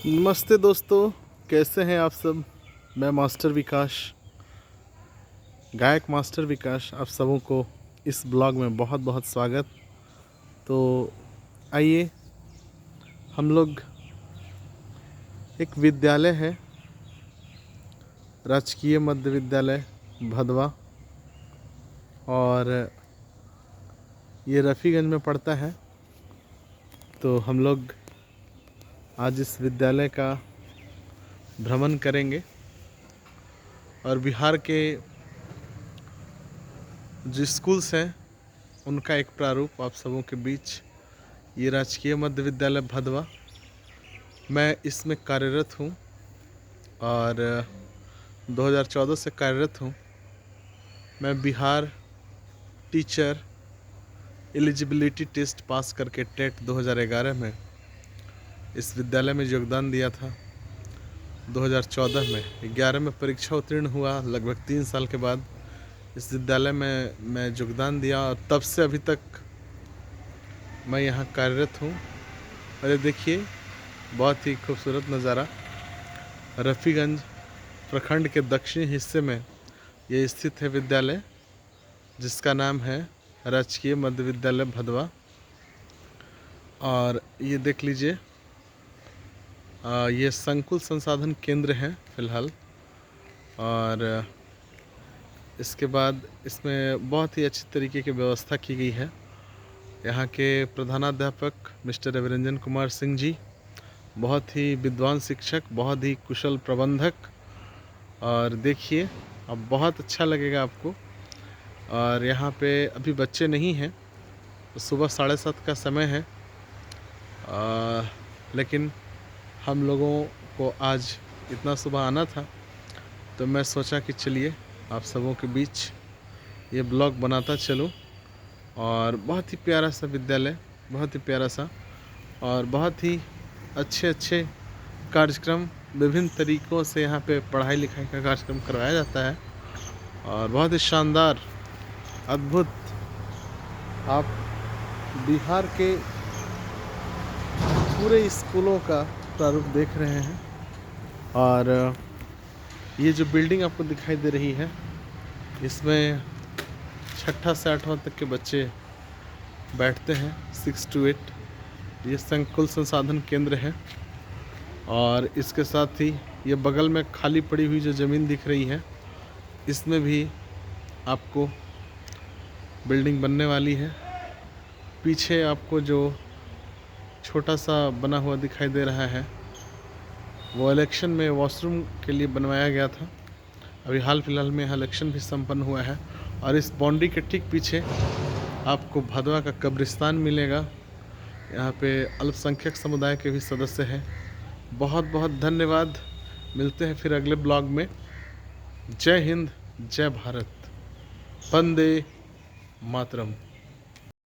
नमस्ते दोस्तों, कैसे हैं आप सब। मैं मास्टर विकास, गायक मास्टर विकास, आप सबों को इस ब्लॉग में बहुत बहुत स्वागत। तो आइए, हम लोग एक विद्यालय है, राजकीय मध्य विद्यालय भदवा, और ये रफ़ीगंज में पड़ता है। तो हम लोग आज इस विद्यालय का भ्रमण करेंगे और बिहार के जो स्कूल्स हैं उनका एक प्रारूप आप सबों के बीच। ये राजकीय मध्य विद्यालय भदवा, मैं इसमें कार्यरत हूँ और 2014 से कार्यरत हूँ। मैं Bihar teacher eligibility test pass करके टेट 2011 में इस विद्यालय में योगदान दिया था। 2014 में 11 में परीक्षा उत्तीर्ण हुआ। लगभग 3 साल के बाद इस विद्यालय में मैं योगदान दिया और तब से अभी तक मैं यहाँ कार्यरत हूँ। और ये देखिए, बहुत ही खूबसूरत नज़ारा। रफ़ीगंज प्रखंड के दक्षिणी हिस्से में ये स्थित है विद्यालय, जिसका नाम है राजकीय मध्य विद्यालय भदवा। और ये देख लीजिए, ये संकुल संसाधन केंद्र है फ़िलहाल। और इसके बाद इसमें बहुत ही अच्छी तरीके की व्यवस्था की गई है। यहाँ के प्रधानाध्यापक मिस्टर रविरंजन कुमार सिंह जी बहुत ही विद्वान शिक्षक, बहुत ही कुशल प्रबंधक। और देखिए, अब बहुत अच्छा लगेगा आपको। और यहाँ पे अभी बच्चे नहीं हैं, तो सुबह 7:30 का समय है। लेकिन हम लोगों को आज इतना सुबह आना था, तो मैं सोचा कि चलिए आप सबों के बीच ये ब्लॉग बनाता चलूँ। और बहुत ही प्यारा सा विद्यालय, बहुत ही प्यारा सा, और बहुत ही अच्छे अच्छे कार्यक्रम, विभिन्न तरीक़ों से यहाँ पे पढ़ाई लिखाई का कार्यक्रम करवाया जाता है। और बहुत ही शानदार, अद्भुत, आप बिहार के पूरे स्कूलों का प्रारूप देख रहे हैं। और ये जो बिल्डिंग आपको दिखाई दे रही है, इसमें 6ठा से 8वां तक के बच्चे बैठते हैं, 6 to 8। ये संकुल संसाधन केंद्र है। और इसके साथ ही ये बगल में खाली पड़ी हुई जो ज़मीन दिख रही है, इसमें भी आपको बिल्डिंग बनने वाली है। पीछे आपको जो छोटा सा बना हुआ दिखाई दे रहा है, वो इलेक्शन में वॉशरूम के लिए बनवाया गया था। अभी हाल फिलहाल में यहाँ इलेक्शन भी संपन्न हुआ है। और इस बाउंड्री के ठीक पीछे आपको भदवा का कब्रिस्तान मिलेगा। यहाँ पे अल्पसंख्यक समुदाय के भी सदस्य हैं। बहुत बहुत धन्यवाद। मिलते हैं फिर अगले ब्लॉग में। जय हिंद, जय भारत, वंदे मातरम।